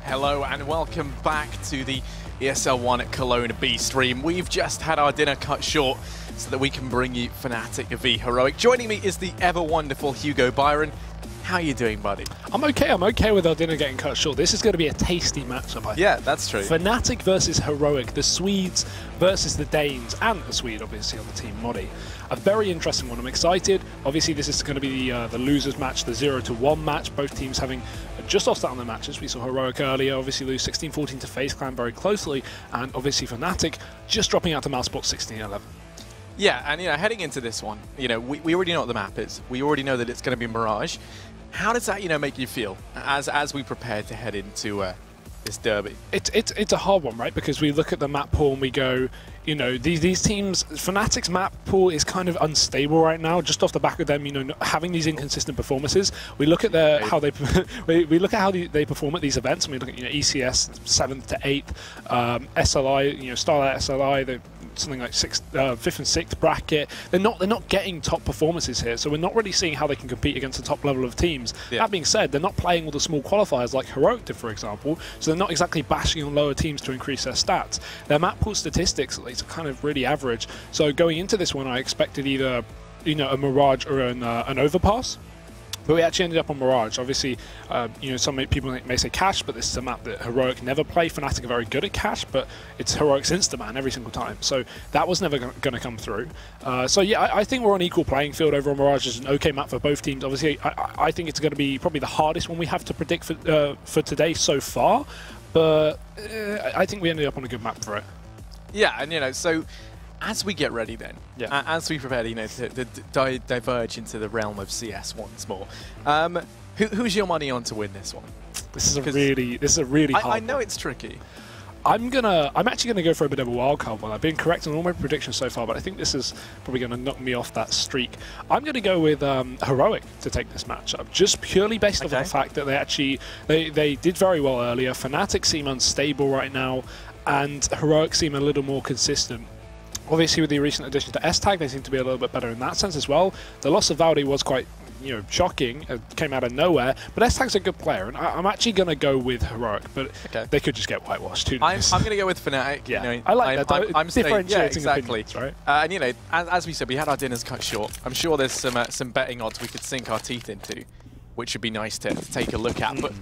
Hello and welcome back to the ESL One Cologne B stream. We've just had our dinner cut short so that we can bring you Fnatic v Heroic. Joining me is the ever wonderful Hugo Byron. How are you doing, buddy? I'm okay with our dinner getting cut short. This is going to be a tasty matchup, I think. Yeah, that's true. Fnatic versus Heroic, the Swedes versus the Danes, and the Swede, obviously, on the team Modi. A very interesting one. I'm excited. Obviously, this is going to be the losers match, the 0-1 match. Both teams having just lost out on their matches. We saw Heroic earlier, obviously lose 16-14 to FaZe Clan very closely, and obviously Fnatic just dropping out to Mousebot 16-11. Yeah, and heading into this one, we already know what the map is. We already know that it's going to be Mirage. How does that, make you feel as we prepare to head into this derby? It's a hard one, right? Because we look at the map pool and we go, these teams, Fnatic's map pool is kind of unstable right now, just off the back of them, having these inconsistent performances. We look at how they they perform at these events, and we look at ECS 7th to 8th, SLI, Starlight SLI, something like 5th and 6th bracket. They're not getting top performances here, so we're not really seeing how they can compete against the top level of teams. Yeah. That being said, they're not playing all the small qualifiers like Heroic did, for example, so they're not exactly bashing on lower teams to increase their stats. Their map pool statistics are kind of really average, so going into this one I expected either a Mirage or an Overpass. But we actually ended up on Mirage. Obviously, some people may say Cash, but this is a map that Heroic never play. Fnatic are very good at Cash, but it's Heroic's Instaman every single time. So that was never going to come through. So yeah, I think we're on equal playing field over on Mirage. It's an okay map for both teams. Obviously, I think it's going to be probably the hardest one we have to predict for today so far. But I think we ended up on a good map for it. Yeah, and so as we get ready then, as we prepare, to diverge into the realm of CS once more, who's your money on to win this one? This is a really hard I know it's tricky. I'm actually gonna go for a bit of a wild card one. I've been correct on all my predictions so far, but I think this is probably gonna knock me off that streak. I'm gonna go with Heroic to take this matchup, just purely based off the fact that they did very well earlier. Fnatic seem unstable right now, and Heroic seem a little more consistent. Obviously, with the recent addition to S-Tag, they seem to be a little bit better in that sense as well. The loss of Valdi was quite, shocking. It came out of nowhere. But S-Tag's a good player, and I'm actually going to go with Heroic, but they could just get whitewashed too. I'm going to go with Fnatic. Yeah, I like that. I'm differentiating opinions, right? And as we said, we had our dinners cut short. I'm sure there's some betting odds we could sink our teeth into, which would be nice to take a look at. But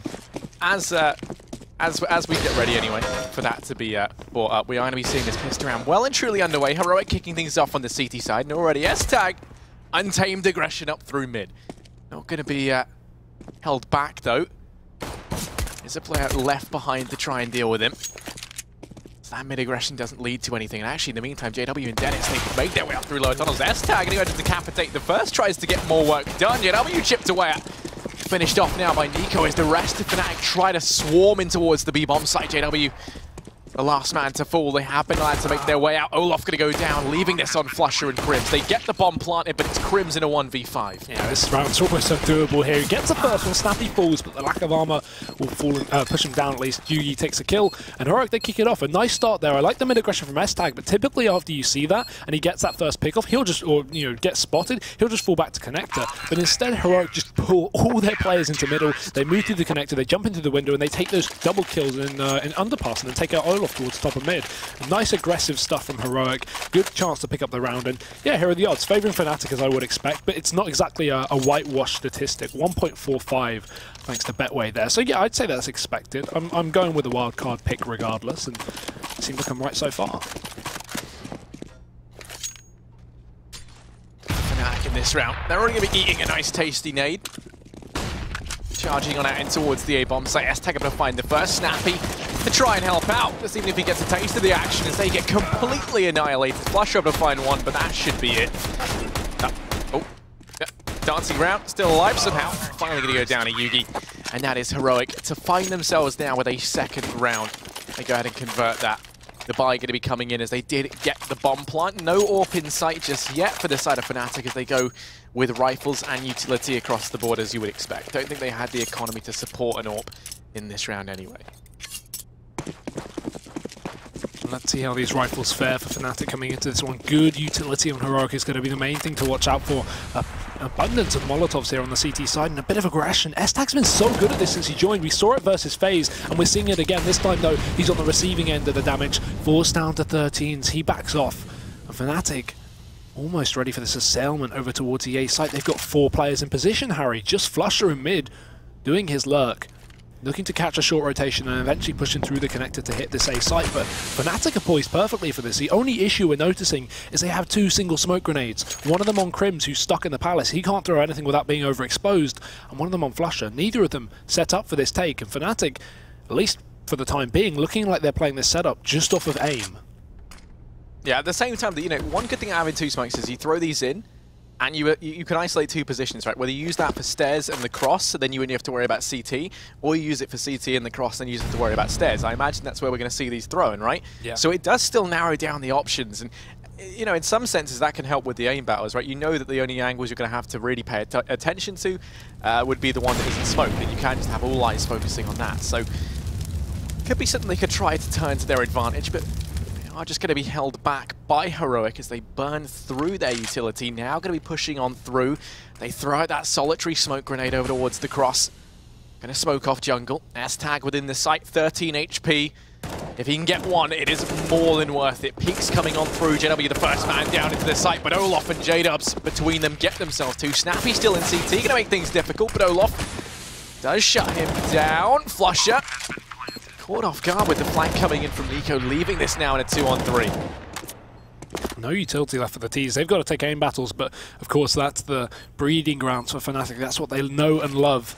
as we get ready anyway for that to be brought up, we are going to be seeing this pissed around well and truly underway. Heroic kicking things off on the CT side, and already S-Tag, untamed aggression up through mid. Not going to be held back though. There's a player left behind to try and deal with him. So that mid aggression doesn't lead to anything. And actually in the meantime, JW and Dennis, they've made their way up through lower tunnels. S-Tag going to decapitate the first, tries to get more work done. JW chipped away at. Finished off now by Nico as the rest of Fnatic try to swarm in towards the B-bomb site. JW, the last man to fall. They have been allowed to make their way out. Olaf going to go down, leaving this on Flusher and Crims. They get the bomb planted, but it's Crims in a 1v5. Yeah, this round's almost undoable here. He gets the first one, Snappy falls, but the lack of armor will fall and push him down at least. Yugi takes a kill, and Heroic, they kick it off. A nice start there. I like the mid-aggression from S-Tag, but typically after you see that, and he gets that first pick-off, he'll just, get spotted, he'll just fall back to connector. But instead, Heroic just pull all their players into middle, they move through the connector, they jump into the window, and they take those double kills in underpass, and then take out Olaf towards the top of mid. Nice aggressive stuff from Heroic. Good chance to pick up the round, and yeah, here are the odds. Favouring Fnatic as I would expect, but it's not exactly a whitewash statistic. 1.45 thanks to Betway there. So yeah, I'd say that's expected. I'm going with a wild card pick regardless, and it seems like I'm right so far. Fnatic in this round, they're already going to be eating a nice tasty nade. Charging on out in towards the A-bomb site. S-Tag able to find the first. Snappy to try and help out. Just even if he gets a taste of the action as they get completely annihilated. Flusher able to find one, but that should be it. Dancing around, still alive somehow. Finally going to go down to Yugi. And that is Heroic to find themselves now with a second round. They go ahead and convert that. The buy going to be coming in as they did get the bomb plant. No AWP in sight just yet for the side of Fnatic as they go with rifles and utility across the board as you would expect. Don't think they had the economy to support an AWP in this round anyway. Let's see how these rifles fare for Fnatic coming into this one. Good utility on Heroic is going to be the main thing to watch out for. abundance of Molotovs here on the CT side and a bit of aggression. S-Tag's been so good at this since he joined. We saw it versus FaZe, and we're seeing it again. This time, though, he's on the receiving end of the damage. Forced down to 13s. He backs off. And Fnatic almost ready for this assailment over towards the A site. They've got 4 players in position, Harry. Just Flusher in mid, doing his lurk. Looking to catch a short rotation and eventually pushing through the connector to hit this A site, but Fnatic are poised perfectly for this. The only issue we're noticing is they have 2 single smoke grenades. One of them on Crims, who's stuck in the palace. He can't throw anything without being overexposed, and one of them on Flusher. Neither of them set up for this take, and Fnatic, at least for the time being, looking like they're playing this setup just off of aim. Yeah, at the same time, you know, one good thing of having 2 smokes is you throw these in, and you can isolate 2 positions, right? Whether you use that for stairs and the cross, so then you only have to worry about CT, or you use it for CT and the cross, and you just have to worry about stairs. I imagine that's where we're going to see these thrown, right? Yeah. So it does still narrow down the options, and you know, in some senses that can help with the aim battles, right? You know that the only angles you're going to have to really pay attention to would be the one that isn't smoked, and you can just have all eyes focusing on that. So could be something they could try to turn to their advantage, but are just going to be held back by Heroic as they burn through their utility. Now going to be pushing on through. They throw out that solitary smoke grenade over towards the cross. Going to smoke off jungle. S-Tag within the site, 13 HP. If he can get one, it is more than worth it. Peaks coming on through. JW the first man down into the site, but Olaf and J-Dubs between them get themselves 2. Snappy still in CT, going to make things difficult, but Olaf does shut him down. Flusher caught off guard with the flank coming in from Nico, leaving this now in a 2-on-3. No utility left for the T's. They've got to take aim battles, but of course that's the breeding grounds for Fnatic. That's what they know and love.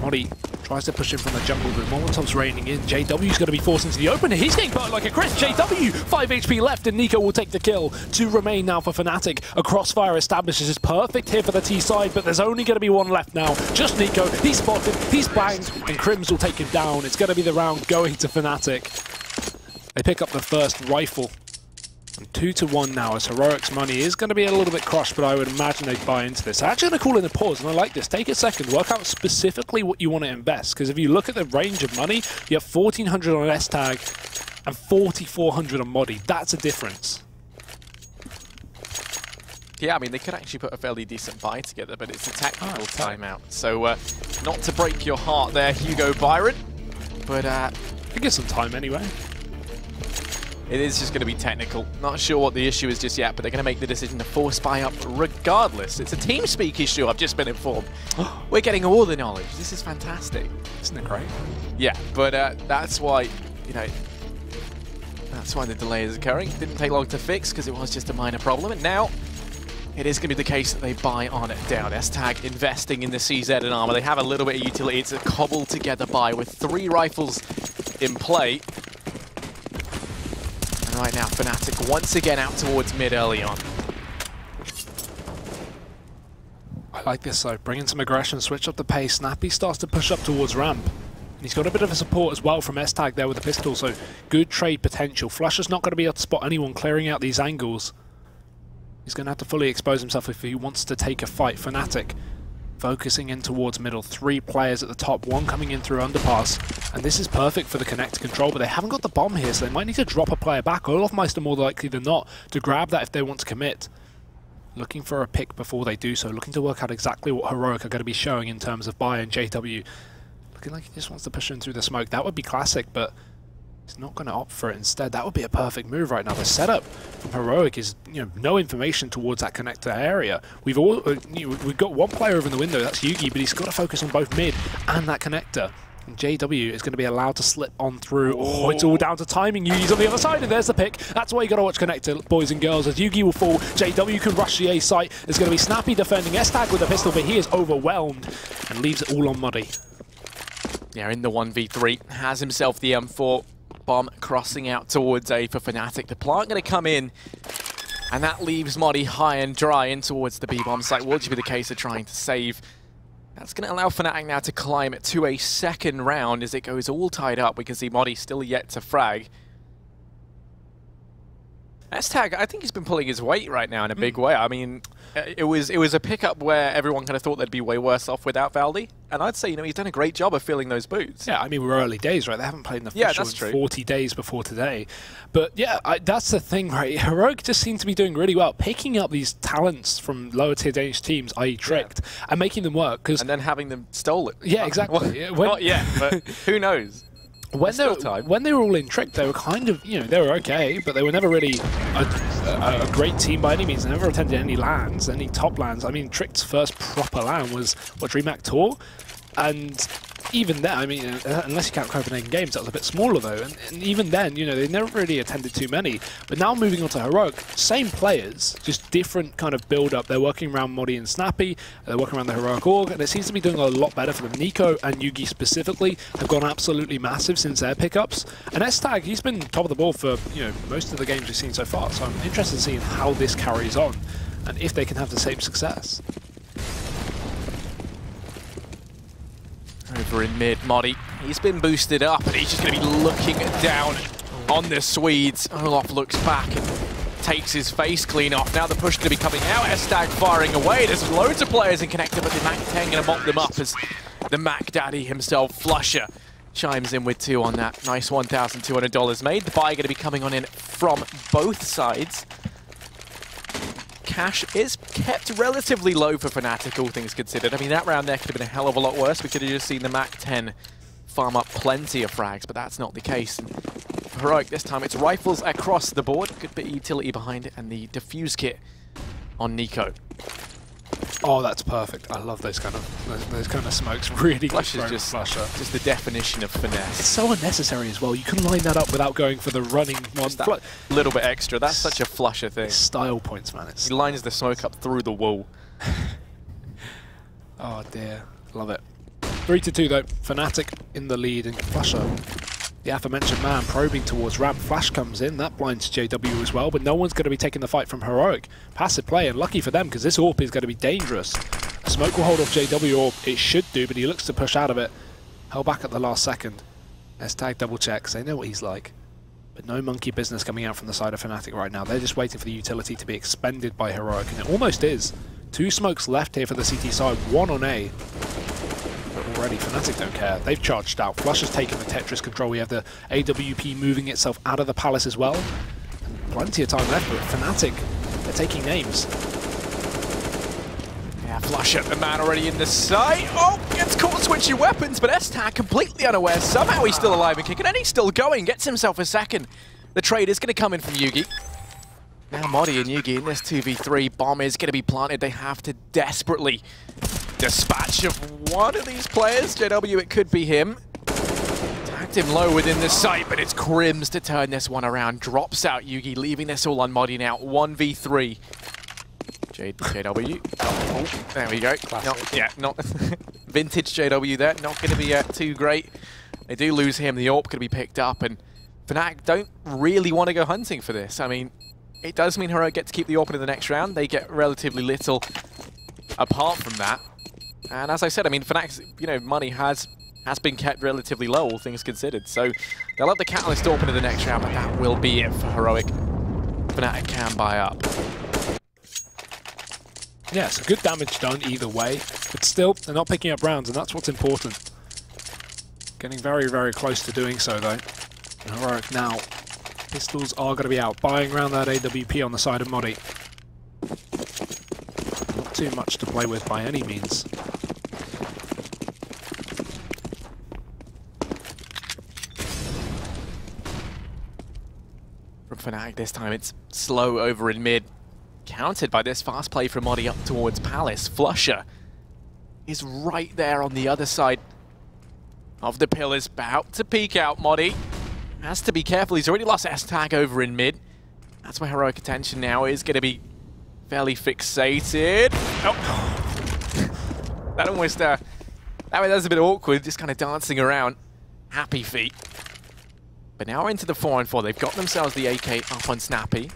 Modi tries to push him from the jungle, but Molotov's raining in. JW's going to be forced into the open. He's getting burnt like a crisp. JW, 5 HP left, and Nico will take the kill. 2 remain now for Fnatic. A crossfire establishes is perfect here for the T side, but there's only going to be 1 left now. Just Nico. He's spotted, he's banged, and Crims will take him down. It's going to be the round going to Fnatic. They pick up the first rifle. And 2-1 now, as Heroic's money is going to be a little bit crushed, but I would imagine they'd buy into this. I'm actually going to call in a pause, and I like this. Take a second, work out specifically what you want to invest, because if you look at the range of money, you have 1,400 on S-Tag and 4,400 on Modi. That's a difference. Yeah, I mean, they could actually put a fairly decent buy together, but it's a technical timeout. So, not to break your heart there, Hugo Byron, but it gives some time anyway. It is just going to be technical. Not sure what the issue is just yet, but they're going to make the decision to force buy up regardless. It's a TeamSpeak issue, I've just been informed. We're getting all the knowledge. This is fantastic. Isn't it great? Yeah, but that's why, you know, that's why the delay is occurring. It didn't take long to fix because it was just a minor problem, and now it is going to be the case that they buy on it down. S-Tag investing in the CZ and armor. They have a little bit of utility. It's a cobbled together buy with 3 rifles in play. Right now, Fnatic once again out towards mid early on. I like this though, bring in some aggression, switch up the pace. Snappy starts to push up towards ramp. And he's got a bit of a support as well from S-Tag there with the pistol, so good trade potential. Flusher's not going to be able to spot anyone clearing out these angles. He's going to have to fully expose himself if he wants to take a fight. Fnatic focusing in towards middle. 3 players at the top, 1 coming in through underpass. And this is perfect for the connector control, but they haven't got the bomb here, so they might need to drop a player back. Olofmeister more likely than not to grab that if they want to commit. Looking for a pick before they do so, looking to work out exactly what Heroic are going to be showing in terms of buy and JW. Looking like he just wants to push in through the smoke. That would be classic, but he's not going to opt for it instead. That would be a perfect move right now. The setup from Heroic is, you know, no information towards that connector area. We've got 1 player over in the window, that's Yugi, but he's got to focus on both mid and that connector. And JW is going to be allowed to slip on through. Oh, it's all down to timing. Yugi's on the other side, and there's the pick. That's why you got to watch connector, boys and girls, as Yugi will fall. JW can rush the A site. There's going to be Snappy defending S-Tag with a pistol, but he is overwhelmed and leaves it all on Muddy. Yeah, in the 1v3, has himself the M4. Bomb crossing out towards A for Fnatic. The plant going to come in, and that leaves Modi high and dry in towards the B-bomb site. What should be the case of trying to save? That's going to allow Fnatic now to climb to a second round as it goes all tied up. We can see Modi still yet to frag. S-Tag, I think he's been pulling his weight right now in a big way. I mean, it was a pickup where everyone kind of thought they'd be way worse off without Valdi, and I'd say, you know, he's done a great job of filling those boots. Yeah, I mean, we're early days, right? They haven't played an official in 40 days before today. But yeah, that's the thing, right? Heroic just seem to be doing really well, picking up these talents from lower tier Danish teams, i.e. Tricked, and making them work. And then having them stolen. Yeah, exactly. Well, not yet, but who knows? When they were all in Trick, they were kind of, you know, they were okay, but they were never really a great team by any means. They never attended any LANs, any top LANs. I mean, Tricked's first proper LAN was, what, DreamHack Tour? And even then, I mean, unless you count Copenhagen Games, that was a bit smaller though. And even then, you know, they never really attended too many. But now moving on to Heroic, same players, just different kind of build-up. They're working around Modi and Snappy, they're working around the Heroic org, and it seems to be doing a lot better for them. Nico and Yugi specifically have gone absolutely massive since their pickups. And S-Tag, he's been top of the board for, you know, most of the games we've seen so far. So I'm interested in seeing how this carries on and if they can have the same success. Over in mid, Modi, he's been boosted up and he's just going to be looking down on the Swedes. Olaf looks back and takes his face clean off. Now the push going to be coming out. S-Tag firing away. There's loads of players in Connector, but the Mac 10 going to mop them up as the Mac Daddy himself, Flusher, chimes in with 2 on that. Nice $1,200 made. The buy going to be coming on in from both sides. Cash is kept relatively low for Fnatic, all things considered. I mean, that round there could have been a hell of a lot worse. We could have just seen the Mac 10 farm up plenty of frags, but that's not the case. And for Heroic this time, it's rifles across the board. Good bit of utility behind it, and the defuse kit on Nico. Oh, that's perfect. I love those kind of smokes. Really Flush is just the definition of finesse. It's so unnecessary as well. You can line that up without going for the running one. That little bit extra. That's such a Flusher thing. Style points, man. He lines the smoke up through the wall. Oh dear, love it. 3-2 though. Fnatic in the lead, and Flusher, the aforementioned man, probing towards ramp. Flash comes in, that blinds JW as well, but no one's going to be taking the fight from Heroic. Passive play, and lucky for them, because this AWP is going to be dangerous. Smoke will hold off JW, or it should do, but he looks to push out of it. Held back at the last second. S-Tag double checks, they know what he's like. But no monkey business coming out from the side of Fnatic right now. They're just waiting for the utility to be expended by Heroic, and it almost is. 2 smokes left here for the CT side, 1 on A. But already Fnatic don't care. They've charged out. Flush has taken the Tetris control. We have the AWP moving itself out of the palace as well. And plenty of time left, but Fnatic, they're taking names. Yeah, Flusher, the man already in the sight. Oh, gets caught switching weapons, but S-Tag completely unaware. Somehow he's still alive and kicking, and he's still going. Gets himself a second. The trade is going to come in from Yugi. Now Modi and Yugi in this 2v3. Bomb is going to be planted. They have to desperately dispatch of one of these players. JW, it could be him. Tagged him low within the site, but it's Crims to turn this one around. Drops out Yugi, leaving this all on Modi now. 1v3. JW. Oh, there we go. Not vintage JW there. Not going to be too great. They do lose him. The AWP could be picked up, and Fnatic don't really want to go hunting for this. I mean, it does mean Heroic get to keep the AWP in the next round. They get relatively little apart from that. And as I said, I mean, Fnac's, you know, money has been kept relatively low, all things considered. So they'll have the Catalyst AWP in the next round, but that will be it for Heroic. Fnatic can buy up. Yeah, so good damage done either way, but still, they're not picking up rounds, and that's what's important. Getting very, very close to doing so, though. And Heroic now, pistols are going to be out, buying around that AWP on the side of Modi. Not too much to play with by any means. From Fnatic this time, it's slow over in mid. Countered by this fast play from Modi up towards Palace. Flusher is right there on the other side of the pillars, about to peek out. Modi has to be careful. He's already lost S-Tag over in mid. That's where Heroic attention now is going to be fairly fixated. Oh. That almost, that was a bit awkward, just kind of dancing around. Happy feet. But now we're into the 4-on-4. They've got themselves the AK up on Snappy.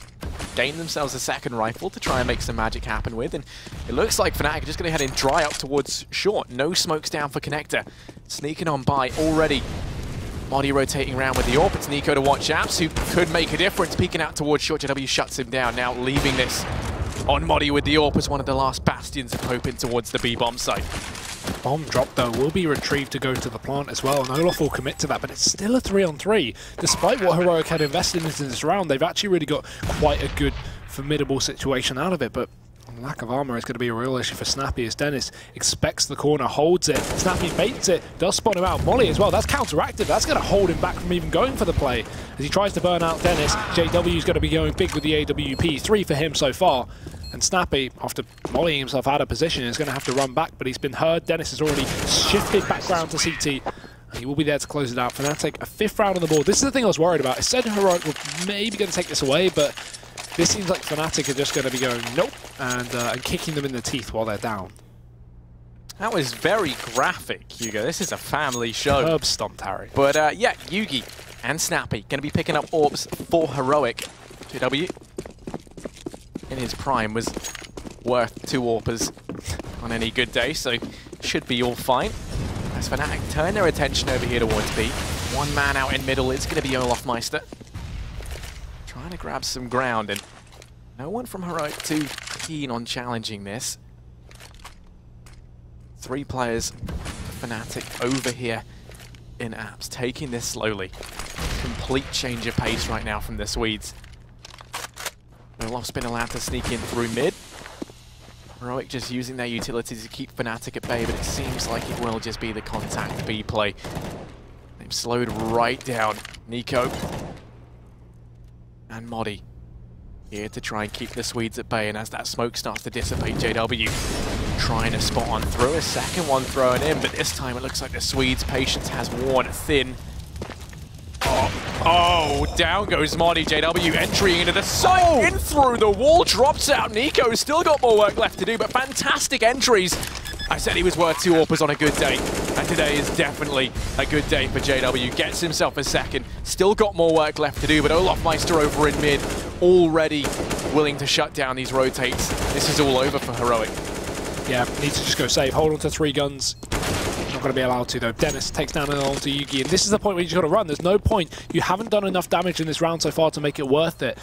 Gained themselves a second rifle to try and make some magic happen with, and it looks like Fnatic are just going to head in dry up towards short. No smokes down for Connector. Sneaking on by already. Modi rotating around with the AWP. It's Nico to watch Apps, who could make a difference. Peeking out towards short, JW shuts him down. Now leaving this on Modi with the AWP as one of the last bastions of hope in towards the B-bomb site. Bomb drop, though, will be retrieved to go to the plant as well, and Olaf will commit to that, but it's still a 3-on-3. Despite what Heroic had invested into this round, they've actually really got quite a good, formidable situation out of it, but lack of armor is going to be a real issue for Snappy as Dennis expects the corner, holds it. Snappy baits it, does spot him out. Molly as well, that's counteracted. That's going to hold him back from even going for the play. As he tries to burn out Dennis, JW is going to be going big with the AWP. 3 for him so far. And Snappy, after mollying himself out of position, is going to have to run back, but he's been heard. Dennis has already shifted background to CT. He will be there to close it out. Fnatic, a 5th round on the board. This is the thing I was worried about. I said Heroic were maybe going to take this away, but this seems like Fnatic are just going to be going nope and kicking them in the teeth while they're down. That was very graphic, Hugo. This is a family show. Herb stomped Harry. But yeah, Yugi and Snappy going to be picking up AWPs for Heroic. JW in his prime was worth 2 AWPers on any good day, so should be all fine. As Fnatic turn their attention over here towards B. 1 man out in middle, it's going to be Olofmeister. Trying to grab some ground, and no one from Heroic too keen on challenging this. 3 players for Fnatic over here in Apps, taking this slowly. Complete change of pace right now from the Swedes. Olof's been allowed to sneak in through mid. Heroic just using their utilities to keep Fnatic at bay, but it seems like it will just be the contact B play. They've slowed right down. Nico and Modi here to try and keep the Swedes at bay, and as that smoke starts to dissipate, JW trying to spot on through. A second one thrown in, but this time it looks like the Swedes' patience has worn thin. Oh, down goes Modi. JW entering into the site, in through the wall, drops out. Nico's still got more work left to do, but fantastic entries. I said he was worth 2 AWPers on a good day, and today is definitely a good day for JW. Gets himself a second, still got more work left to do, but Olofmeister over in mid, already willing to shut down these rotates. This is all over for Heroic. Yeah, needs to just go save, hold on to 3 guns. Not going to be allowed to, though. Dennis takes down onto Yugi, and this is the point where you just got to run. There's no point. You haven't done enough damage in this round so far to make it worth it.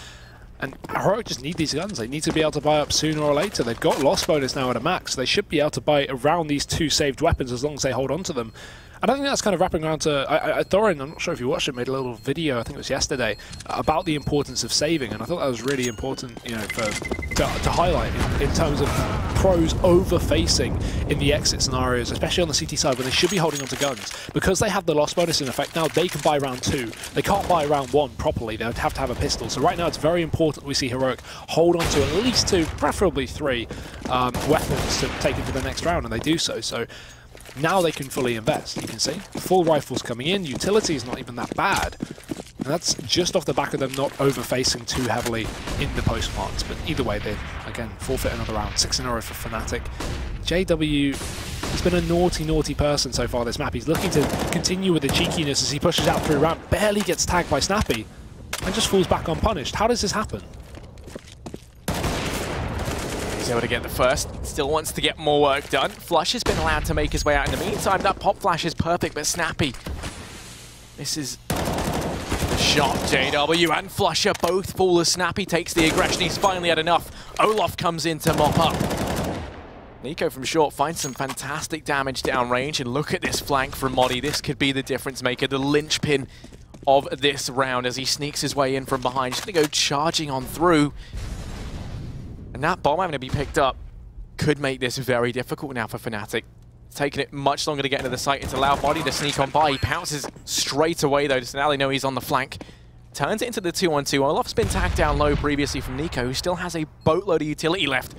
And Heroic just need these guns. They need to be able to buy up sooner or later. They've got loss bonus now at a max. They should be able to buy around these 2 saved weapons as long as they hold on to them. And I think that's kind of wrapping around to... Thorin, I'm not sure if you watched it, made a little video, I think it was yesterday, about the importance of saving. And I thought that was really important, you know, to highlight in terms of pros over-facing in the exit scenarios, especially on the CT side, where they should be holding onto guns. Because they have the loss bonus in effect now, they can buy round 2. They can't buy round 1 properly. They would have to have a pistol. So right now it's very important we see Heroic hold on to at least 2, preferably 3 weapons to take into the next round, and they do so. So now they can fully invest, you can see. Full rifles coming in, utility is not even that bad. And that's just off the back of them not over-facing too heavily in the postmarks. But either way, they, again, forfeit another round. 6 in a row for Fnatic. JW has been a naughty, naughty person so far this map. He's looking to continue with the cheekiness as he pushes out through round. Barely gets tagged by Snappy and just falls back unpunished. How does this happen? He's able to get the first, still wants to get more work done. Flush has been allowed to make his way out in the meantime. That pop flash is perfect, but Snappy, this is the shot. JW and Flusher both fall as Snappy takes the aggression. He's finally had enough. Olaf comes in to mop up. Nico from short finds some fantastic damage downrange, and look at this flank from Modi. This could be the difference maker, the linchpin of this round as he sneaks his way in from behind. Just gonna go charging on through. And that bomb having to be picked up could make this very difficult now for Fnatic. It's taken it much longer to get into the site. It's allowed Modi to sneak on by. He pounces straight away though, so now they know he's on the flank. Turns it into the 2-on-2. Olaf's been tagged down low previously from Nico, who still has a boatload of utility left.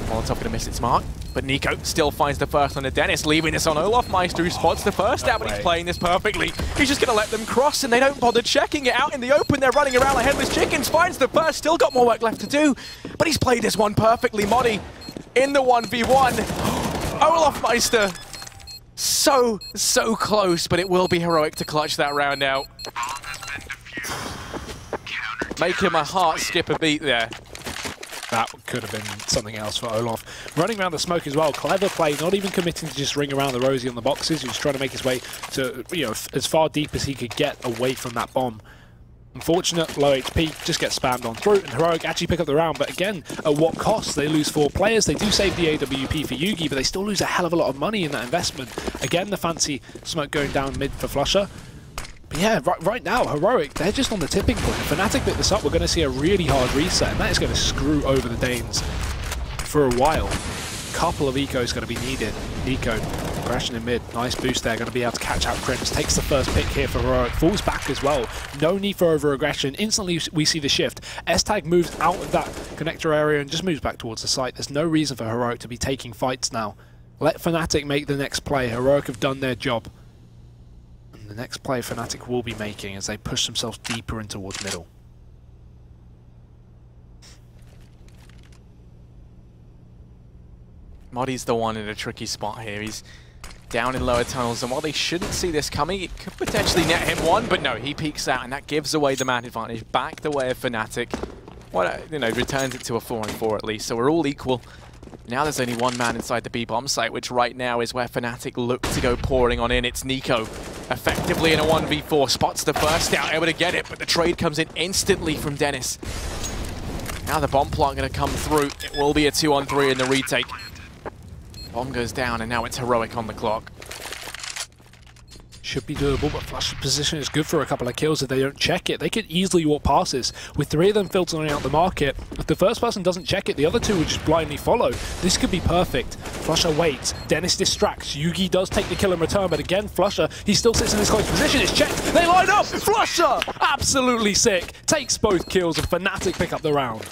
Molotov gonna miss its mark, but Nico still finds the first on the Dennis, leaving this on Olofmeister, who spots the first out, but he's playing this perfectly. He's just gonna let them cross, and they don't bother checking it out in the open. They're running around like headless chickens, finds the first, still got more work left to do, but he's played this one perfectly. Modi in the 1v1. Olofmeister, so close, but it will be Heroic to clutch that round out. Make him a heart skip a beat there. That could have been something else for Olaf. running around the smoke as well. Clever play, not even committing to just ring around the Rosie on the boxes. He was trying to make his way to, you know, as far deep as he could get away from that bomb. Unfortunate, low HP, just gets spammed on through, and Heroic actually pick up the round, but again, at what cost? They lose 4 players, they do save the AWP for Yugi, but they still lose a hell of a lot of money in that investment. Again, the fancy smoke going down mid for Flusher. But yeah, right now, Heroic, they're just on the tipping point. If Fnatic pick this up, we're going to see a really hard reset, and that is going to screw over the Danes for a while. Couple of ecos going to be needed. Eco crashing in mid, nice boost there, going to be able to catch out Crims, takes the first pick here for Heroic, falls back as well, no need for over-aggression, instantly we see the shift. S-Tag moves out of that connector area and just moves back towards the site. There's no reason for Heroic to be taking fights now. Let Fnatic make the next play. Heroic have done their job. And the next play Fnatic will be making as they push themselves deeper in towards middle. Moddy's the one in a tricky spot here. He's down in lower tunnels, and while they shouldn't see this coming, it could potentially net him one, but no, he peeks out, and that gives away the man advantage back the way of Fnatic. Well, you know, returns it to a 4-on-4 at least, so we're all equal. Now there's only one man inside the B-bomb site, which right now is where Fnatic look to go pouring on in. It's Nico, effectively in a 1v4, spots the first down, able to get it, but the trade comes in instantly from Dennis. Now the bomb plant going to come through. It will be a 2-on-3 in the retake. Bomb goes down, and now it's Heroic on the clock. Should be doable, but Flush's position is good for a couple of kills if they don't check it. They could easily walk past this. With 3 of them filtering out the market, if the first person doesn't check it, the other 2 would just blindly follow. This could be perfect. Flusher waits. Dennis distracts. Yugi does take the kill in return, but again, Flusher, he still sits in his close position. It's checked. They line up. Flusher, absolutely sick. Takes both kills, and Fnatic pick up the round.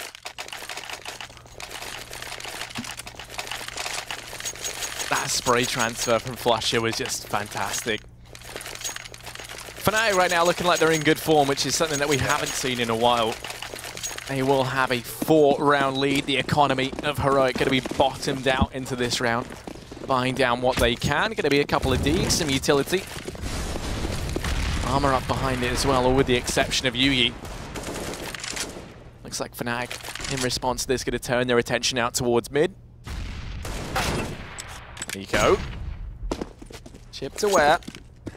That spray transfer from Flusher was just fantastic. Fnatic right now looking like they're in good form, which is something that we haven't seen in a while. They will have a 4-round lead. The economy of Heroic going to be bottomed out into this round. Buying down what they can. Going to be a couple of Ds, some utility. Armor up behind it as well, all with the exception of Yugi. Looks like Fnatic, in response to this, going to turn their attention out towards mid. Nico. Chipped away.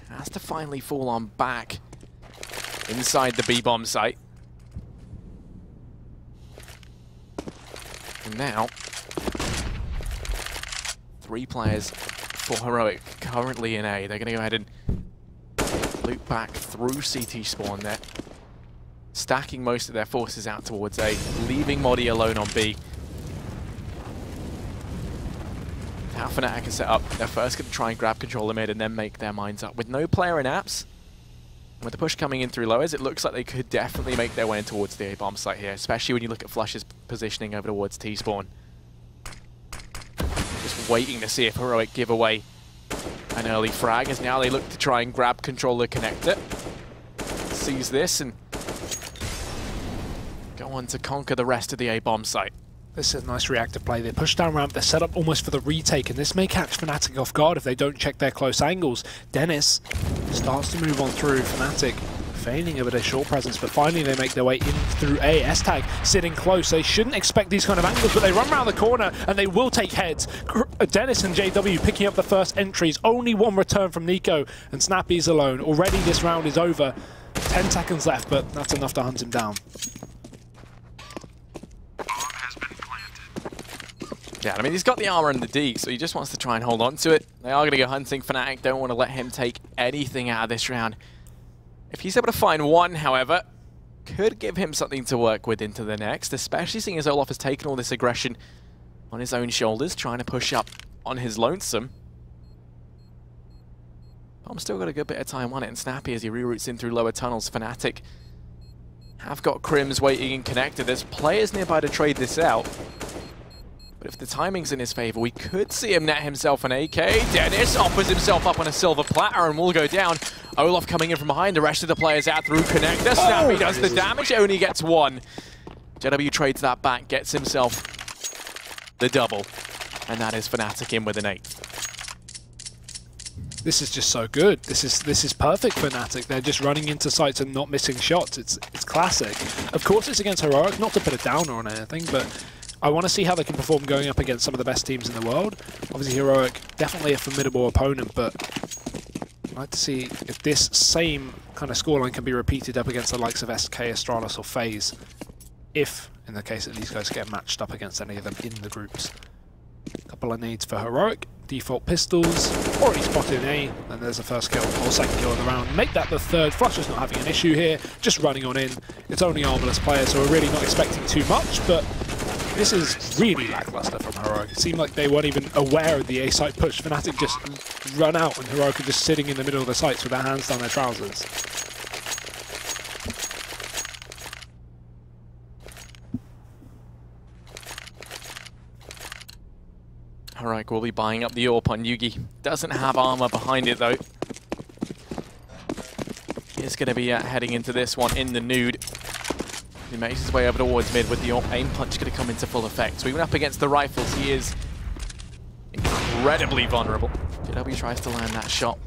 Has to finally fall on back inside the B-bomb site. And now, 3 players for Heroic currently in A. They're going to go ahead and loop back through CT spawn there, stacking most of their forces out towards A, leaving Moddy alone on B. How Fnatic can set up, they're first going to try and grab control of mid and then make their minds up. With no player in apps, with the push coming in through lowers, it looks like they could definitely make their way in towards the A-bomb site here, especially when you look at Flush's positioning over towards T-spawn. Just waiting to see if Heroic give away an early frag, as now they look to try and grab control of the connector. Sees this and go on to conquer the rest of the A-bomb site. This is a nice reactive play. They push down ramp, they're set up almost for the retake, and this may catch Fnatic off guard if they don't check their close angles. Dennis starts to move on through. Fnatic feigning a bit of short presence, but finally they make their way in through A. S-Tag sitting close. They shouldn't expect these kind of angles, but they run around the corner and they will take heads. Dennis and JW picking up the first entries. Only 1 return from Nico, and Snappy's alone. Already this round is over. 10 seconds left, but that's enough to hunt him down. Yeah, I mean, he's got the armor and the D, so he just wants to try and hold on to it. They are going to go hunting. Fnatic don't want to let him take anything out of this round. If he's able to find 1, however, could give him something to work with into the next, especially seeing as Olaf has taken all this aggression on his own shoulders, trying to push up on his lonesome. Tom's still got a good bit of time on it, and Snappy as he reroutes in through lower tunnels. Fnatic have got Crims waiting in connector. There's players nearby to trade this out. But if the timing's in his favor, we could see him net himself an AK. Dennis offers himself up on a silver platter and will go down. Olaf coming in from behind, the rest of the players out through connector. Snappy does the damage, only gets 1. JW trades that back, gets himself the double. And that is Fnatic in with an 8. This is just so good. This is perfect for Fnatic. They're just running into sites and not missing shots. It's classic. Of course it's against Heroic, not to put a downer on anything, but I want to see how they can perform going up against some of the best teams in the world. Obviously, Heroic, definitely a formidable opponent, but I'd like to see if this same kind of scoreline can be repeated up against the likes of SK, Astralis, or FaZe, if, in the case that these guys get matched up against any of them in the groups. Couple of needs for Heroic. Default pistols, already spotted an A, and there's the first kill, or second kill of the round. Make that the third. Flusher's not having an issue here, just running on in. It's only armorless players, so we're really not expecting too much, but this is really lackluster from Heroic. It seemed like they weren't even aware of the A site push. Fnatic just run out, and Heroic are just sitting in the middle of the sites with their hands down their trousers. Heroic will be buying up the AWP on Yugi. Doesn't have armor behind it though. He's going to be heading into this one in the nude. He makes his way over towards mid with the AWP. Aim punch going to come into full effect. So even up against the rifles, he is incredibly vulnerable. JW tries to land that shot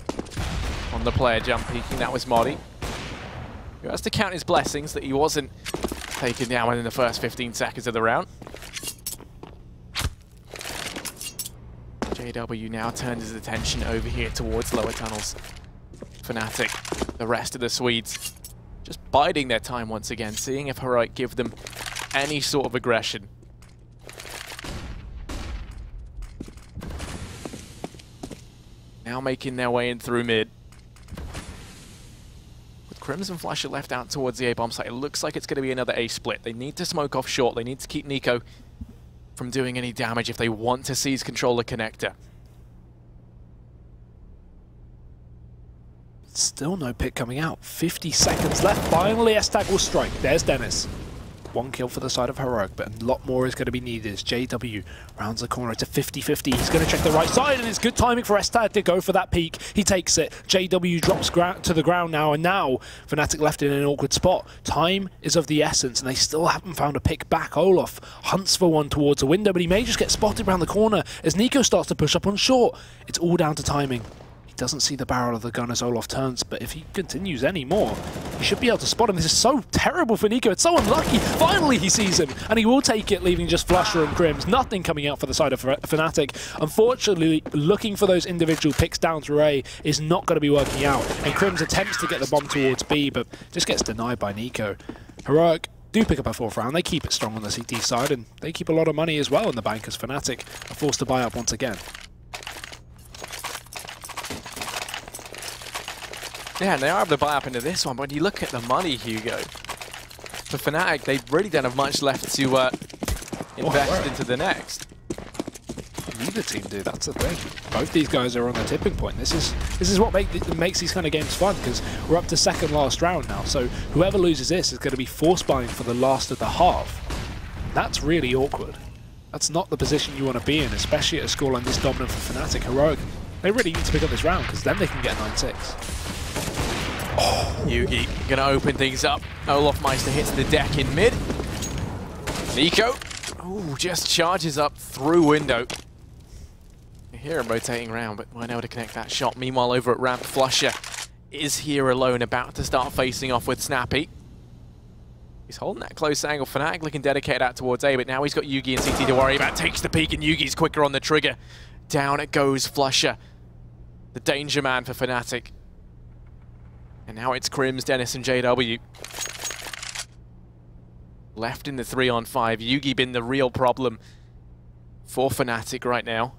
on the player jump peeking. That was Modi, who has to count his blessings that he wasn't taken down within the first 15 seconds of the round. JW now turns his attention over here towards lower tunnels. Fnatic, the rest of the Swedes, just biding their time once again, seeing if Heroic give them any sort of aggression. Now making their way in through mid. With Crimson Flusher left out towards the A-bomb site, it looks like it's going to be another A split. They need to smoke off short. They need to keep Nico from doing any damage if they want to seize control of connector. Still no pick coming out. 50 seconds left. Finally, Estag will strike. There's Dennis. One kill for the side of Heroic, but a lot more is going to be needed as JW rounds the corner to 50-50. He's going to check the right side, and it's good timing for Estag to go for that peek. He takes it. JW drops to the ground now, and now Fnatic left in an awkward spot. Time is of the essence, and they still haven't found a pick back. Olaf hunts for one towards a window, but he may just get spotted around the corner as Nico starts to push up on short. It's all down to timing. Doesn't see the barrel of the gun as Olaf turns, but if he continues any more, he should be able to spot him. This is so terrible for Nico. It's so unlucky. Finally he sees him, and he will take it, leaving just Flusher and Crims. Nothing coming out for the side of Fnatic. Unfortunately, looking for those individual picks down through A is not going to be working out, and Crims attempts to get the bomb towards B, but just gets denied by Nico. Heroic do pick up a fourth round. They keep it strong on the CT side, and they keep a lot of money as well in the bank as Fnatic are forced to buy up once again. Yeah, and they are able to buy up into this one, but when you look at the money, Hugo, for Fnatic, they really don't have much left to invest into the next. Neither team do, that's the thing. Both these guys are on the tipping point. This is what makes these kind of games fun, because we're up to second last round now, so whoever loses this is going to be force buying for the last of the half. That's really awkward. That's not the position you want to be in, especially at a scoreline this dominant for Fnatic. Heroic, they really need to pick up this round, because then they can get 9-6. Oh, Yugi gonna open things up. Olaf Meister hits the deck in mid. Nico, oh, just charges up through window. You hear him rotating around, but we're able to connect that shot. Meanwhile, over at ramp, Flusher is here alone, about to start facing off with Snappy. He's holding that close angle. Fnatic looking dedicated out towards A, but now he's got Yugi and CT to worry about. Takes the peek, and Yugi's quicker on the trigger. Down it goes Flusher, the danger man for Fnatic. And now it's Crims, Dennis, and JW. Left in the 3-on-5. Yugi been the real problem for Fnatic right now.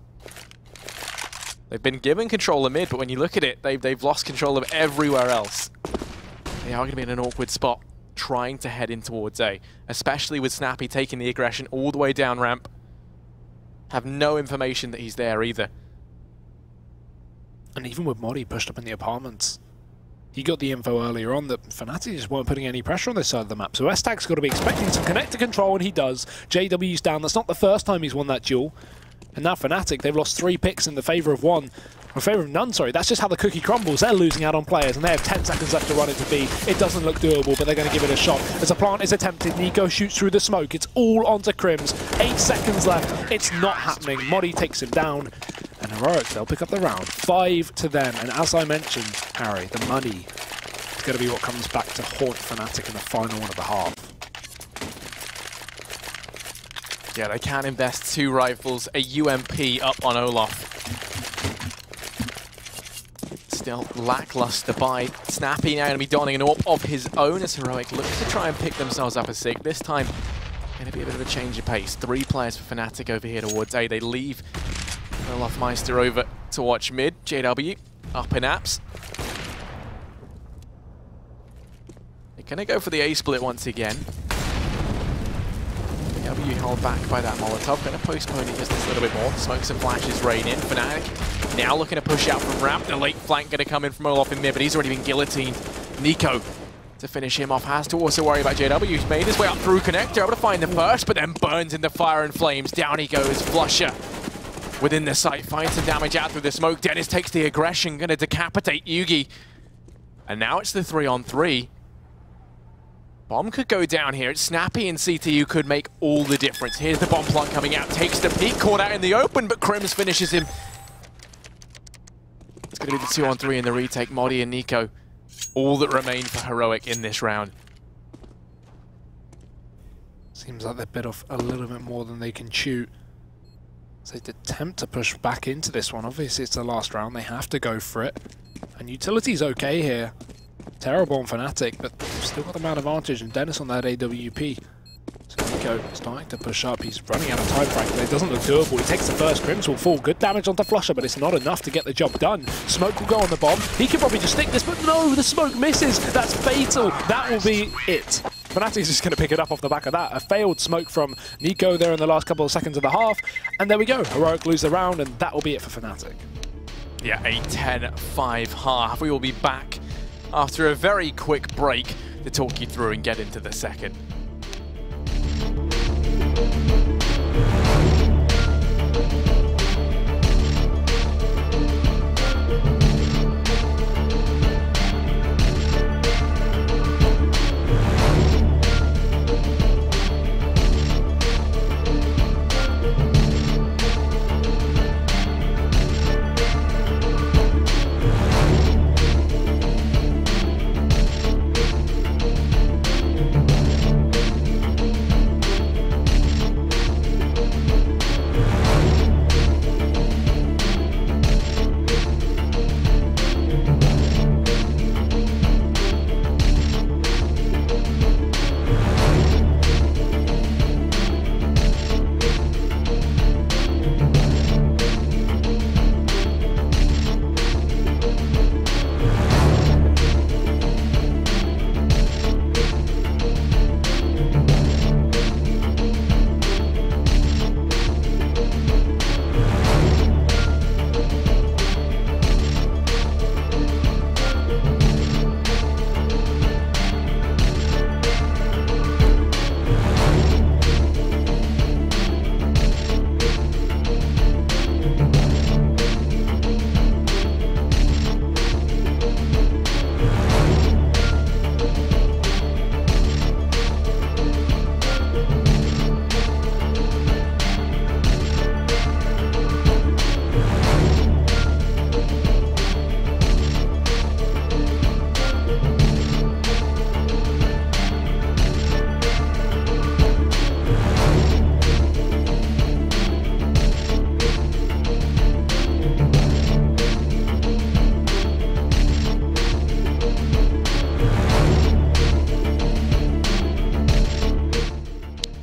They've been given control of mid, but when you look at it, they've lost control of everywhere else. They are going to be in an awkward spot, trying to head in towards A, especially with Snappy taking the aggression all the way down ramp. Have no information that he's there either. And even with Modi pushed up in the apartments, he got the info earlier on that Fnatic just weren't putting any pressure on this side of the map. So Estag's got to be expecting some connector control, and he does. JW's down. That's not the first time he's won that duel. And now Fnatic, they've lost 3 picks in the favour of one. In favour of none, sorry. That's just how the cookie crumbles. They're losing out on players, and they have 10 seconds left to run into B. It doesn't look doable, but they're going to give it a shot. As a plant is attempted, Nico shoots through the smoke. It's all onto Crims. 8 seconds left. It's not happening. Modi takes him down. And Heroic, they'll pick up the round. 5 to them. And as I mentioned, Harry, the money is going to be what comes back to haunt Fnatic in the final one of the half. Yeah, they can invest 2 rifles, a UMP up on Olaf. Still lackluster by Snappy, now going to be donning an AWP of his own as Heroic looks to try and pick themselves up a sig. This time, going to be a bit of a change of pace. 3 players for Fnatic over here towards A. They leave Olaf Meister over to watch mid. JW up in apps. They're going to go for the A split once again. JW held back by that Molotov. Going to postpone it just a little bit more. Smokes and flashes rain in. Fnatic now looking to push out from ramp. The late flank going to come in from Olaf in mid, but he's already been guillotined. Nico to finish him off has to also worry about JW. He's made his way up through connector, able to find the first, but then burns into fire and flames. Down he goes. Flusher within the site, finds some damage out through the smoke. Dennis takes the aggression, going to decapitate Yugi. And now it's the 3-on-3. Bomb could go down here. It's Snappy and CTU could make all the difference. Here's the bomb plant coming out, takes the peek, caught out in the open, but Crims finishes him. It's going to be the 2-on-3 in the retake. Modi and Nico, all that remain for Heroic in this round. Seems like they bit off a little bit more than they can chew. So they attempt to push back into this one. Obviously, it's the last round. They have to go for it. And Utility's okay here. Terrible on Fnatic, but they've still got the man advantage. And Dennis on that AWP. So Nico starting to push up. He's running out of time, frankly. It doesn't look doable. He takes the first. Crims will fall. Good damage onto Flusher, but it's not enough to get the job done. Smoke will go on the bomb. He can probably just stick this, but no, the smoke misses. That's fatal. That will be it. Fnatic's just going to pick it up off the back of that. A failed smoke from Nico there in the last couple of seconds of the half. And there we go. Heroic lose the round, and that will be it for Fnatic. Yeah, a 10-5 half. We will be back after a very quick break to talk you through and get into the second.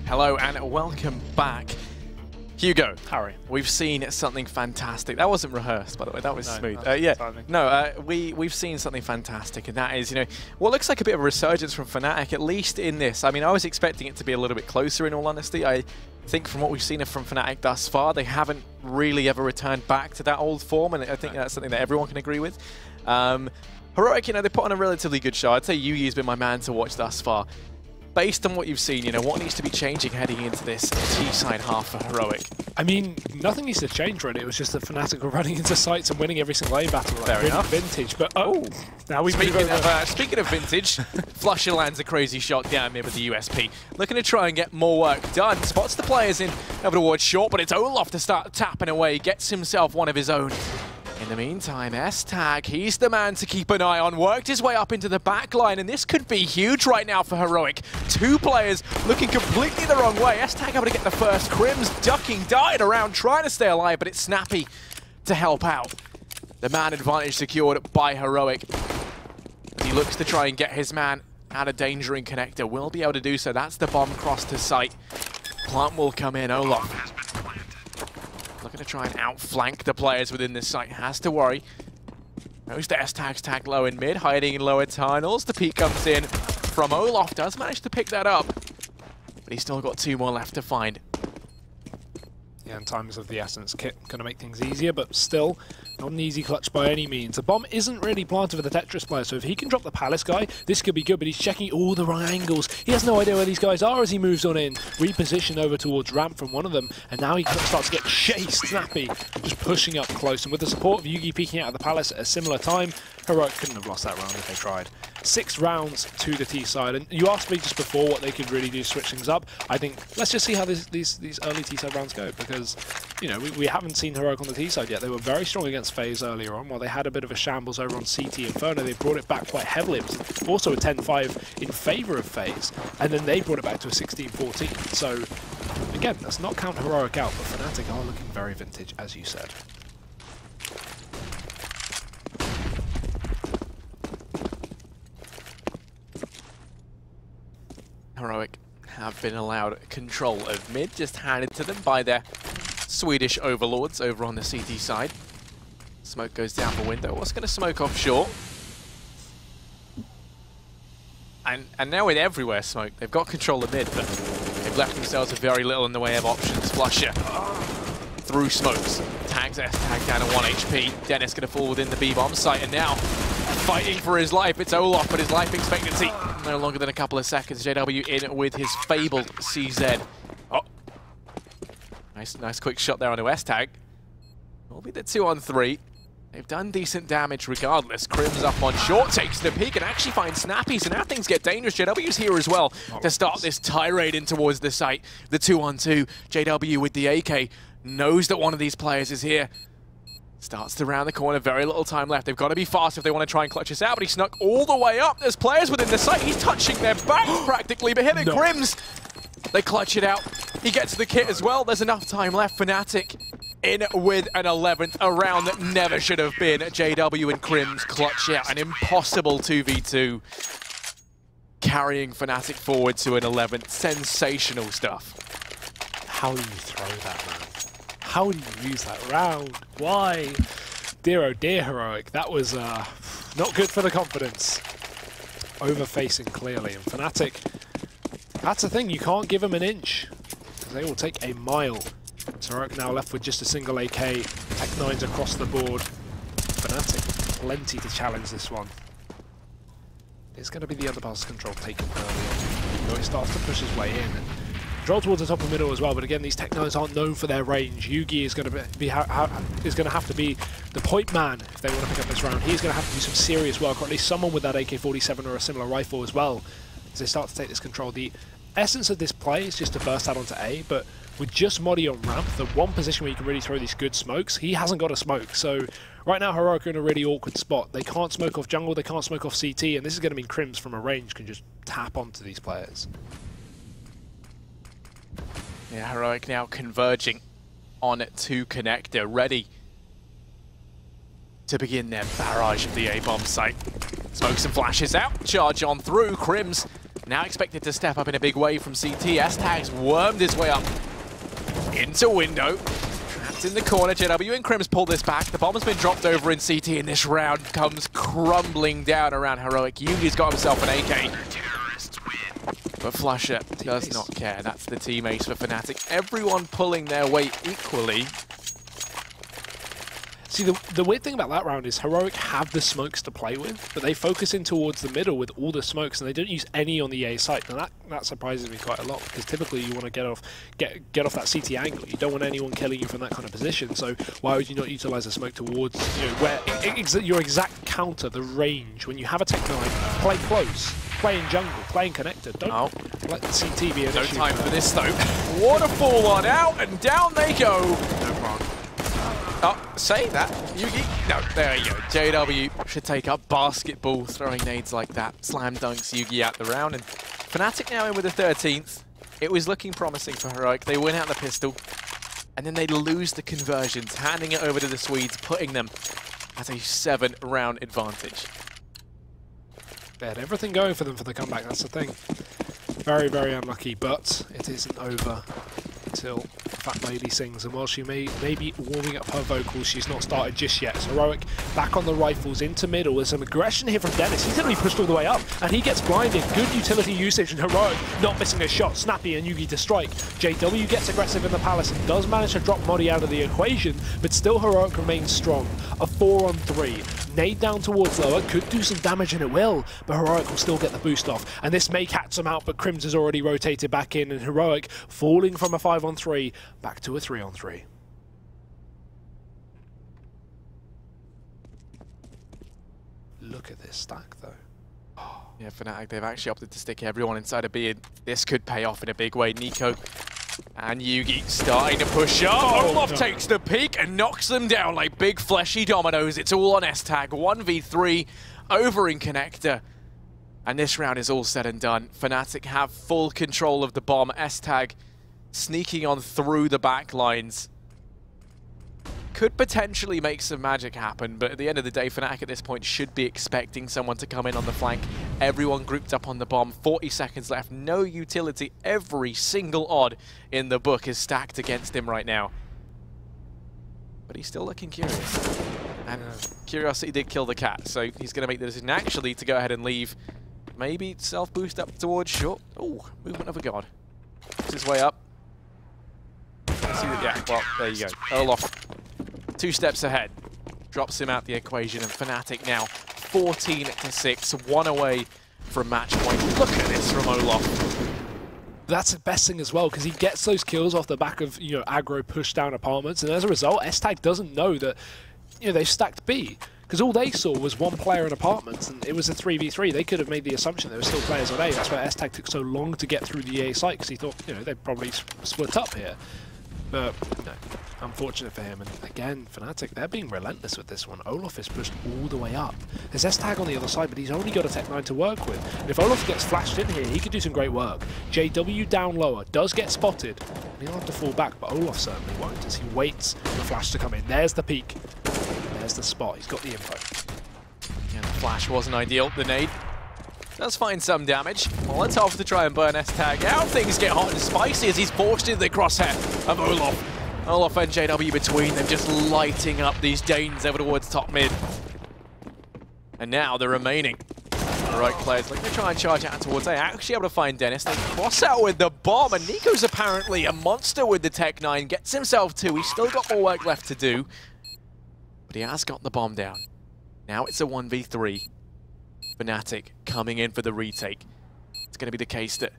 Hello and welcome back. Hugo, Harry, we've seen something fantastic. That wasn't rehearsed, by the way. That was smooth. We've seen something fantastic, and that is, you know, what looks like a bit of a resurgence from Fnatic, at least in this. I mean, I was expecting it to be a little bit closer, in all honesty. I think from what we've seen from Fnatic thus far, they haven't really ever returned back to that old form, and I think that's something that everyone can agree with. Heroic, you know, they put on a relatively good show. I'd say Yugi's been my man to watch thus far. Based on what you've seen, you know, what needs to be changing heading into this T-side half for Heroic? I mean, nothing needs to change really. It was just that Fnatic were running into sites and winning every single A battle. Like, Fair enough. Vintage, but now we've speaking of vintage, Flusher lands a crazy shot down mid with the USP. Looking to try and get more work done. Spots the players in over towards short, but it's Olaf to start tapping away. Gets himself one of his own In the meantime, S-Tag, he's the man to keep an eye on, worked his way up into the back line, and this could be huge right now for Heroic. Two players looking completely the wrong way. S-Tag able to get the first, Crims ducking, dying around, trying to stay alive, but it's Snappy to help out. The man advantage secured by Heroic. As he looks to try and get his man out of danger in connector, will be able to do so. That's the bomb cross to sight. Plant will come in, Olaf. Looking to try and outflank the players within this site, has to worry. Knows the S-Tag's tagged low in mid, hiding in lower tunnels. The peek comes in from Olaf, does manage to pick that up, but he's still got two more left to find. Yeah, and time is of the essence. Kit going to make things easier, but still not an easy clutch by any means. The bomb isn't really planted for the Tetris player, so if he can drop the Palace guy, this could be good, but he's checking all the right angles. He has no idea where these guys are as he moves on in. Reposition over towards ramp from one of them, and now he starts to get chased. Snappy just pushing up close, and with the support of Yugi peeking out of the Palace at a similar time, Heroic couldn't have lost that round if they tried. 6 rounds to the T side, and you asked me just before what they could really do to switch things up. I think let's just see how these early T side rounds go, because you know we haven't seen Heroic on the T side yet. They were very strong against FaZe earlier on, while they had a bit of a shambles over on CT Inferno. They brought it back quite heavily. It was also a 10-5 in favour of FaZe, and then they brought it back to a 16-14. So again, let's not count Heroic out, but Fnatic are looking very vintage, as you said. Heroic have been allowed control of mid, just handed to them by their Swedish overlords over on the CT side. Smoke goes down the window. What's going to smoke offshore? And now with everywhere smoke, they've got control of mid, but they've left themselves with very little in the way of options. Flusher through smokes. Tags S-Tag down to 1 HP. Dennis going to fall within the B-bomb site, and now fighting for his life. It's Olaf, but his life expectancy no longer than a couple of seconds. JW in with his fabled CZ. Oh, nice quick shot there onto S-Tag. Will be the 2-on-3. They've done decent damage regardless. Crims up on short, takes the peek and actually finds Snappy, so now things get dangerous. JW's here as well to start this tirade in towards the site. The 2-on-2. JW with the AK knows that one of these players is here. Starts to round the corner, very little time left. They've got to be fast if they want to try and clutch this out, but he snuck all the way up. There's players within the site. He's touching their back practically, but hitting Crims. They clutch it out. He gets the kit as well. There's enough time left. Fnatic in with an 11th, a round that never should have been. JW and Crims clutch out an impossible 2v2, carrying Fnatic forward to an 11th. Sensational stuff. How do you throw that, man? How do you lose that round? Why? Dear oh dear, Heroic. That was not good for the confidence. Overfacing clearly, and Fnatic, that's the thing, you can't give them an inch. They will take a mile. Heroic now left with just a single AK. Tech 9s across the board. Fnatic, plenty to challenge this one. There's going to be the underpass control taken early on. You know, he starts to push his way in. And draw towards the top of middle as well, but again, these Tech 9s aren't known for their range. Yugi is going to have to be the point man if they want to pick up this round. He's going to have to do some serious work, or at least someone with that AK-47 or a similar rifle as well, as they start to take this control. The essence of this play is just to burst out onto A, but with just Modi on ramp, the one position where you can really throw these good smokes, he hasn't got a smoke. So right now, Heroic are in a really awkward spot. They can't smoke off jungle, they can't smoke off CT, and this is going to mean Crims from a range can just tap onto these players. Yeah, Heroic now converging on to connector, ready to begin their barrage of the A-bomb site. Smokes and flashes out, charge on through. Crims now expected to step up in a big way from CT. S-Tag's wormed his way up into window. Trapped in the corner. JW and Crims pull this back. The bomb has been dropped over in CT, and this round comes crumbling down around Heroic. Yugi's got himself an AK. But Flusher does not care. That's the teammates for Fnatic. Everyone pulling their weight equally. See, the weird thing about that round is Heroic have the smokes to play with, but they focus in towards the middle with all the smokes, and they don't use any on the A site. Now that surprises me quite a lot, because typically you want to get off that CT angle. You don't want anyone killing you from that kind of position. So why would you not utilize a smoke towards, you know, where your exact counter, the range? When you have a Tech 9, play close. Play in jungle, play in connector. Don't let CT be an issue. No time for this though. Waterfall on out, and down they go. No problem. Oh, saying that, Yugi. No, there you go. JW should take up basketball, throwing nades like that. Slam dunks Yugi out the round, and Fnatic now in with the 13th. It was looking promising for Heroic. They win out the pistol, and then they lose the conversions, handing it over to the Swedes, putting them at a 7-round advantage. They had everything going for them for the comeback, that's the thing. Very, very unlucky, but it isn't over until Fat Lady sings, and while she may be warming up her vocals, she's not started just yet. So Heroic back on the rifles into middle. There's some aggression here from Dennis. He's going to be pushed all the way up, and he gets blinded. Good utility usage, and Heroic not missing a shot. Snappy and Yugi to strike. JW gets aggressive in the palace and does manage to drop Modi out of the equation, but still Heroic remains strong. A 4-on-3. Nade down towards lower, could do some damage, and it will, but Heroic will still get the boost off. And this may catch them out, but Crims has already rotated back in, and Heroic falling from a 5-on-3 back to a 3-on-3. Look at this stack, though. Oh. Yeah, Fnatic, they've actually opted to stick everyone inside a beard. This could pay off in a big way. Nico and Yugi starting to push up. Olaf takes the peak and knocks them down like big fleshy dominoes. It's all on S-Tag. 1v3 over in Connector. And this round is all said and done. Fnatic have full control of the bomb. S-Tag sneaking on through the back lines. Could potentially make some magic happen, but at the end of the day, Fnatic at this point should be expecting someone to come in on the flank. Everyone grouped up on the bomb, 40 seconds left, no utility. Every single odd in the book is stacked against him right now. But he's still looking curious. And curiosity did kill the cat, so he's going to make the decision actually to go ahead and leave. Maybe self-boost up towards short. Oh, movement of a god. Puts his way up. Yeah, well, there you go. Olaf 2 steps ahead, drops him out the equation, and Fnatic now 14-6, 1 away from match point. Look at this from Olaf. That's the best thing as well, because he gets those kills off the back of, you know, aggro push down apartments, and as a result, S-Tag doesn't know that, you know, they've stacked B. Because all they saw was one player in apartments, and it was a 3v3. They could have made the assumption there were still players on A. That's why S-Tag took so long to get through the A site, because he thought, you know, they'd probably split up here. But, no, unfortunate for him. And again, Fnatic, they're being relentless with this one. Olaf is pushed all the way up. There's S-Tag on the other side, but he's only got a Tech 9 to work with. And if Olaf gets flashed in here, he could do some great work. JW down lower, does get spotted. And he'll have to fall back, but Olaf certainly won't, as he waits for the flash to come in. There's the peak. There's the spot. He's got the info. Yeah, the flash wasn't ideal. The nade does find some damage. Molotov to try and burn S-Tag out. Things get hot and spicy as he's forced into the crosshair of Olaf. Olaf and JW between them just lighting up these Danes over towards top mid. And now the remaining Heroic players looking to try and charge out towards A. Actually able to find Dennis. They cross out with the bomb, and Nico's apparently a monster with the Tech 9. Gets himself 2. He's still got more work left to do, but he has got the bomb down. Now it's a 1v3. Fnatic coming in for the retake. It's going to be the case that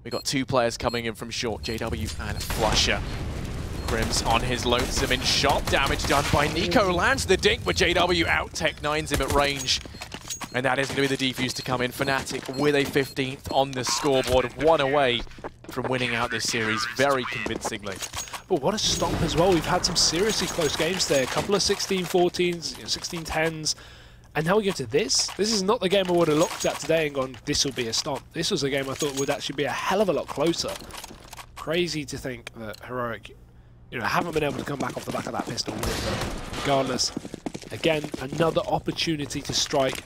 we've got 2 players coming in from short, JW and Flusher. Crims on his lonesome in shot. Damage done by Nico. Lands the dink, but JW out Tech 9s him at range. And that is going to be the defuse to come in. Fnatic with a 15th on the scoreboard. 1 away from winning out this series very convincingly. But what a stomp as well. We've had some seriously close games there. A couple of 16-14s, 16-10s. And now we go to this. This is not the game I would have looked at today and gone, this will be a stomp. This was a game I thought would actually be a hell of a lot closer. Crazy to think that Heroic, you know, haven't been able to come back off the back of that pistol. But regardless, again, another opportunity to strike.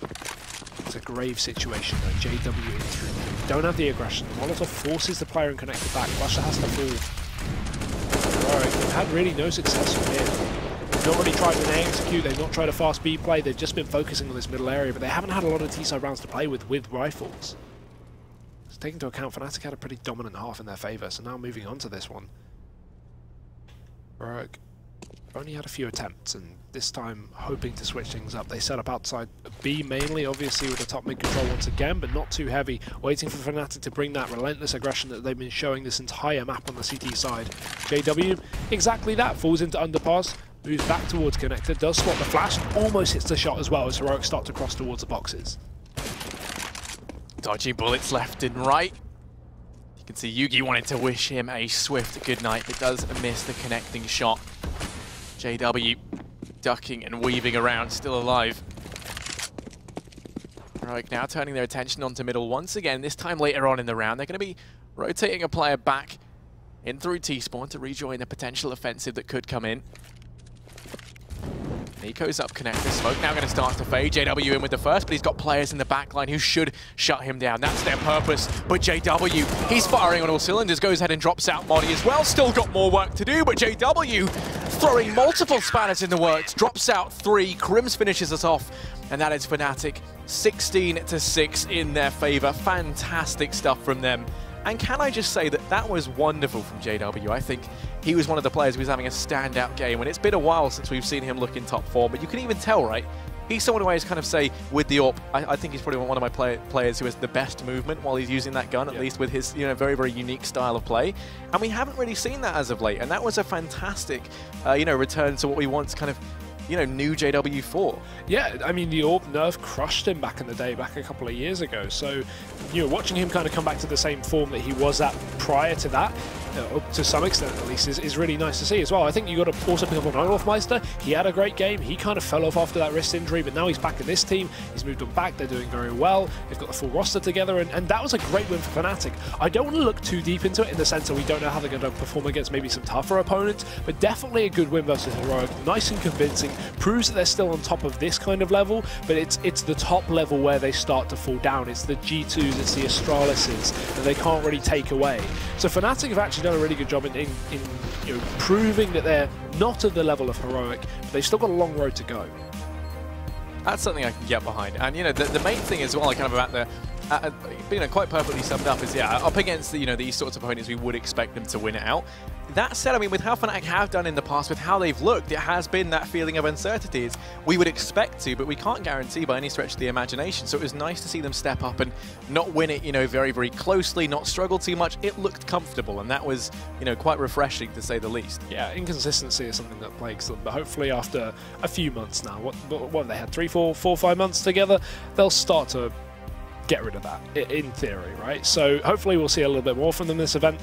It's a grave situation though. JW in through. Don't have the aggression. Molotov forces the player and connected back. Russia has to fall. Heroic, they've had really no success from here. They've not really tried an A execute, they've not tried a fast B play, they've just been focusing on this middle area, but they haven't had a lot of T-side rounds to play with rifles. So taking into account, Fnatic had a pretty dominant half in their favour, so now moving on to this one. Heroic only had a few attempts, and this time hoping to switch things up. They set up outside B mainly, obviously with the top mid control once again, but not too heavy, waiting for Fnatic to bring that relentless aggression that they've been showing this entire map on the CT side. JW, exactly that, falls into underpass, moves back towards connector, does spot the flash, almost hits the shot as well as Heroic start to cross towards the boxes. Dodgy bullets left and right. You can see Yugi wanted to wish him a swift good night, but does miss the connecting shot. JW ducking and weaving around, still alive. Heroic now turning their attention onto middle once again. This time later on in the round, they're going to be rotating a player back in through T-spawn to rejoin a potential offensive that could come in. Nico's up connector. Smoke now going to start to fade. JW in with the first, but he's got players in the backline who should shut him down. That's their purpose. But JW, he's firing on all cylinders, goes ahead and drops out Modi as well. Still got more work to do, but JW throwing multiple spanners in the works. Drops out 3. Crims finishes us off, and that is Fnatic 16-6 in their favor. Fantastic stuff from them. And can I just say that that was wonderful from JW. I think he was one of the players who was having a standout game, and it's been a while since we've seen him look in top form, but you can even tell, right? He's someone who I just kind of say, with the AWP, I think he's probably one of my players who has the best movement while he's using that gun, at least with his very, very unique style of play. And we haven't really seen that as of late, and that was a fantastic return to what we once kind of knew JW for. Yeah, I mean, the AWP nerf crushed him back in the day, back a couple of years ago. So, watching him kind of come back to the same form that he was at prior to that, to some extent at least, is really nice to see as well. I think you got to also pick up on Olofmeister. He had a great game. He kind of fell off after that wrist injury, but now he's back in this team. He's moved on back. They're doing very well. They've got the full roster together, and that was a great win for Fnatic. I don't want to look too deep into it in the sense that we don't know how they're going to perform against maybe some tougher opponents, but definitely a good win versus Heroic. Nice and convincing. Proves that they're still on top of this kind of level, but it's the top level where they start to fall down. It's the G2s, it's the Astralises that they can't really take away. So Fnatic have actually done a really good job in proving that they're not at the level of Heroic, but they've still got a long road to go. That's something I can get behind. And the main thing as well, kind of about the quite perfectly summed up, is up against these sorts of opponents, we would expect them to win it out. That said, I mean, with how Fnatic have done in the past, with how they've looked, it has been that feeling of uncertainty. We would expect to, but we can't guarantee by any stretch of the imagination. So it was nice to see them step up and not win it, very, very closely, not struggle too much. It looked comfortable, and that was, quite refreshing to say the least. Yeah, inconsistency is something that plagues them, but hopefully after a few months now, what have they had, 3, 4, 5 months together, they'll start to get rid of that, in theory, right? So hopefully we'll see a little bit more from them this event.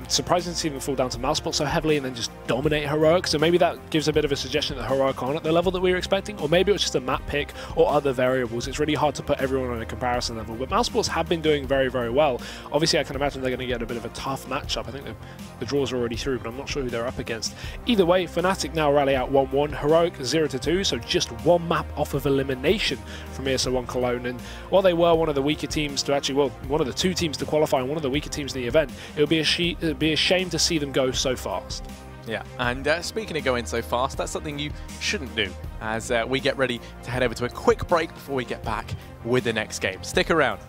Surprising to see them fall down to Mouseport so heavily and then just dominate Heroic. So maybe that gives a bit of a suggestion that Heroic aren't at the level that we were expecting, or maybe it was just a map pick or other variables. It's really hard to put everyone on a comparison level, but Mousesports have been doing very, very well. Obviously, I can imagine they're going to get a bit of a tough matchup. I think the draws are already through, but I'm not sure who they're up against. Either way, Fnatic now rally out 1-1, Heroic 0-2, so just one map off of elimination from ESL One Cologne. And while they were one of the weaker teams to actually, well, one of the 2 teams to qualify and one of the weaker teams in the event, it would be a shame to see them go so fast. Yeah, and speaking of going so fast, that's something you shouldn't do as we get ready to head over to a quick break before we get back with the next game. Stick around.